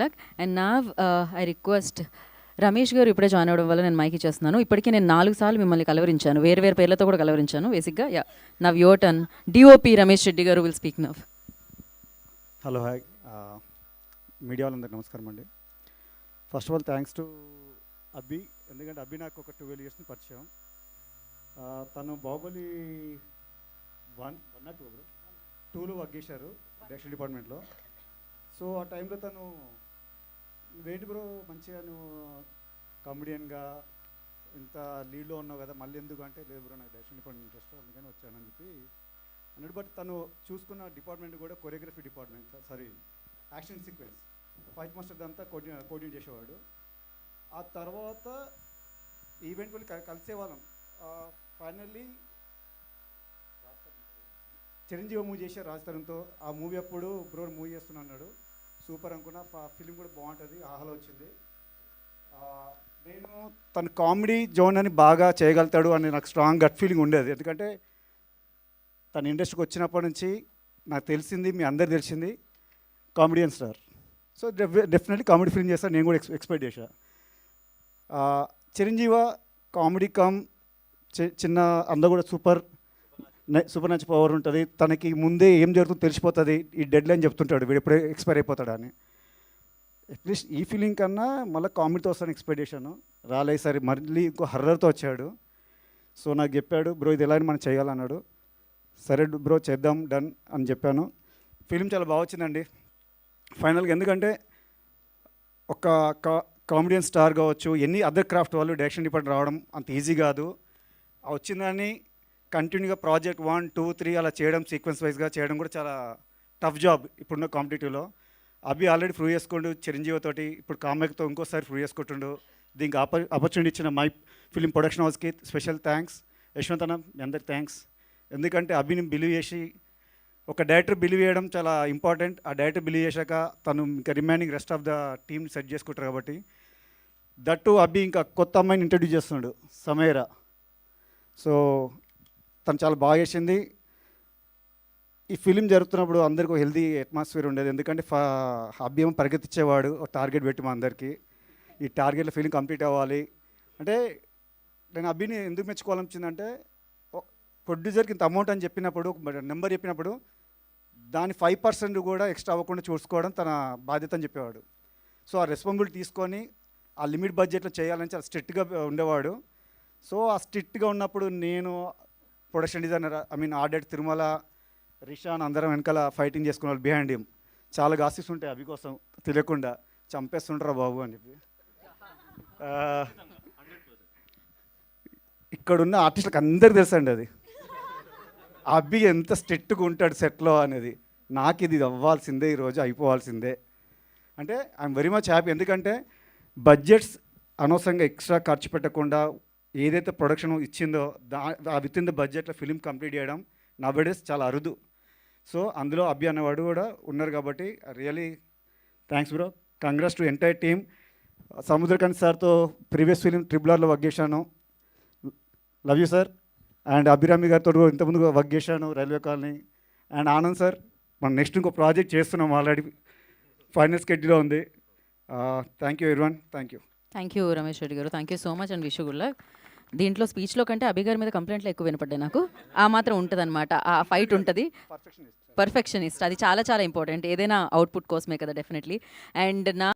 Luck and నా I request Ramesh గారు ఇప్పుడే జాయిన్ అవ్వడం వల్ల నేను మైక్ ఇచ్చేస్తున్నాను. ఇప్పటికీ నేను 4 సార్లు మిమ్మల్ని కలవరించాను, వేరు వేరు పేర్లతో కూడా కలవరించాను. బేసిక్గా yeah now your turn. DOP Ramesh Reddy గారు will speak now. Hello hi, media వాళ్ళందరికీ నమస్కారం అండి. First of all thanks to Abbi, ఎందుకంటే అబ్బి నాకు ఒక 12 ఇయర్స్ పరిచయం. తను బాహుబలి 1 2లో వర్క్ చేశారు డైరెక్షన్ డిపార్ట్మెంట్లో. సో ఆ టైంలో తను వేటి బ్రో మంచిగా నువ్వు కామెడియన్గా ఇంత లీడ్లో ఉన్నావు కదా, మళ్ళీ ఎందుకు అంటే లేదు బ్రో నాకు డైరెక్షన్ డిపార్ట్మెంట్ ఇంట్రెస్ట్ అందుకని వచ్చానని చెప్పి అన్నాడు. బట్ తను చూసుకున్న డిపార్ట్మెంట్ కూడా choreography department, sorry action sequence, fight master అంతా కోఆర్డినేట్ చేసేవాడు. ఆ తర్వాత ఈవెంట్ వెళ్ళి కలిసేవాళ్ళం. ఫైనల్లీ చిరంజీవి మూవీ చేశారు రాజతరంతో. ఆ మూవీ అప్పుడు బ్రో మూవీ చేస్తున్నా అన్నాడు. సూపర్ అనుకున్నా, ఫిలిం కూడా బాగుంటుంది, ఆహలో వచ్చింది. నేను తన కామెడీ జోన్ అని బాగా చేయగలుగుతాడు అని నాకు స్ట్రాంగ్ గట్ ఫీలింగ్ ఉండేది. ఎందుకంటే తన ఇండస్ట్రీకి వచ్చినప్పటి నుంచి నాకు తెలిసింది, మీ అందరు తెలిసింది comedian star. So definitely comedy film చేస్తాను నేను కూడా ఎక్స్పెక్ట్ చేశా. చిరంజీవి కామెడీ కమ్ చిన్న అందరూ కూడా సూపర్ న్యాచురల్ పవర్ ఉంటుంది. తనకి ముందే ఏం జరుగుతుందో తెలిసిపోతుంది. ఈ డెడ్ లైన్ చెప్తుంటాడు వీడు ఎప్పుడే ఎక్స్పైర్ అయిపోతాడు అని. అట్లీస్ట్ ఈ ఫీలింగ్ కన్నా మళ్ళీ కామెడీతో వస్తాను ఎక్స్పెక్ట్ చేశాను. రాలేసరి మళ్ళీ ఇంకో హర్రర్తో వచ్చాడు. సో నాకు చెప్పాడు బ్రో ఇది ఎలా మనం చేయాలన్నాడు. సరే బ్రో చేద్దాం డన్ అని చెప్పాను. ఫిలిం చాలా బాగా వచ్చిందండి ఫైనల్గా. ఎందుకంటే ఒక కామెడియన్ స్టార్ కావచ్చు, ఎన్ని అదర్ క్రాఫ్ట్ వాళ్ళు డైరెక్షన్ డిపార్ట్మెంట్ రావడం అంత ఈజీ కాదు. వచ్చిందని కంటిన్యూగా ప్రాజెక్ట్ 1 2 3 అలా చేయడం, సీక్వెన్స్ వైజ్గా చేయడం కూడా చాలా టఫ్ జాబ్ ఇప్పుడున్న కాంపిటేటివ్లో. అవి ఆల్రెడీ ప్రూవ్ చేసుకుంటూ చిరంజీవితోటి, ఇప్పుడు కామెక్తో ఇంకోసారి ప్రూవ్ చేసుకుంటుండు. దీనికి ఆపర్చునిటీ ఇచ్చిన మై ఫిలిం ప్రొడక్షన్ హౌస్కి స్పెషల్ థ్యాంక్స్. యశ్వంత్ అన్న మీ అందరికి థ్యాంక్స్. ఎందుకంటే అభిని బిలీవ్ చేసి, ఒక డైరెక్టర్ బిలీవ్ చేయడం చాలా ఇంపార్టెంట్. ఆ డైరెక్టర్ బిలీవ్ చేశాక తను ఇంకా remaining rest of the team set చేసుకుంటారు. కాబట్టి దట్టు అభి ఇంకా కొత్త అమ్మాయిని ఇంట్రడ్యూస్ చేస్తున్నాడు, సమేరా. సో తను చాలా బాగా చేసింది. ఈ ఫిలిం జరుగుతున్నప్పుడు అందరికీ హెల్దీ అట్మాస్ఫియర్ ఉండేది. ఎందుకంటే అభి ఏమో పరిగెత్తించేవాడు ఒక టార్గెట్ పెట్టి మా అందరికీ. ఈ టార్గెట్లో ఫిలిం కంప్లీట్ అవ్వాలి అంటే నేను అభిని ఎందుకు మెచ్చుకోవాలనిపించిందంటే, ప్రొడ్యూసర్కి ఇంత అమౌంట్ అని చెప్పినప్పుడు, నెంబర్ చెప్పినప్పుడు దాని 5% కూడా ఎక్స్ట్రా అవ్వకుండా చూసుకోవడం తన బాధ్యత అని చెప్పేవాడు. సో ఆ రెస్పాన్సిబిలిటీ తీసుకొని ఆ లిమిట్ బడ్జెట్లో చేయాలని చాలా స్ట్రిక్ట్గా ఉండేవాడు. సో ఆ స్ట్రిక్ట్గా ఉన్నప్పుడు నేను production designer, order Tirumala, Rishan అందరం వెనకాల ఫైటింగ్ చేసుకునే వాళ్ళు బిహైండ్ హిమ్. చాలా గాసిప్స్ ఉంటాయి అవి కోసం, తెలియకుండా చంపేస్తుంటారా బాబు అని చెప్పి. ఇక్కడున్న ఆర్టిస్టులకు అందరికీ తెలుసండి అది, అబ్బి ఎంత స్ట్రిక్ట్గా ఉంటాడు సెట్లో అనేది. నాకు ఇది అవ్వాల్సిందే, ఈరోజు అయిపోవాల్సిందే అంటే ఐఎమ్ వెరీ మచ్ హ్యాపీ. ఎందుకంటే బడ్జెట్స్ అనవసరంగా ఎక్స్ట్రా ఖర్చు పెట్టకుండా ఏదైతే ప్రొడక్షన్ ఇచ్చిందో విత్ ఇన్ ద బడ్జెట్లో ఫిలిం కంప్లీట్ చేయడం నౌడేస్ చాలా అరుదు. సో అందులో అబ్బి అన్నవాడు కూడా ఉన్నారు. కాబట్టి really thanks bro, congrats to entire team. Samudrakanth సార్తో ప్రీవియస్ ఫిలిం ట్రిబులర్లో వర్క్ చేశాను, love you sir. And Abhirami గారితో ఇంతకుముందు వర్క్ చేశాను railway colony. And Anand sir, మనం నెక్స్ట్ ఇంకో ప్రాజెక్ట్ చేస్తున్నాం, ఆల్రెడీ ఫైనల్ స్కెడ్యూల్లో ఉంది. Thank you everyone, thank you. Thank you Ramesh Reddy గారు, thank you so much and wish you good luck. దీంట్లో స్పీచ్లో కంటే అభి గారి మీద కంప్లైంట్లు ఎక్కువ వినపడ్డాయి నాకు. ఆ మాత్రం ఉంటుంది అనమాట, ఆ ఫైట్ ఉంటుంది. పర్ఫెక్షనిస్ట్, అది చాలా చాలా ఇంపార్టెంట్ ఏదైనా అవుట్పుట్ కోసమే కదా, డెఫినెట్లీ. అండ్ నా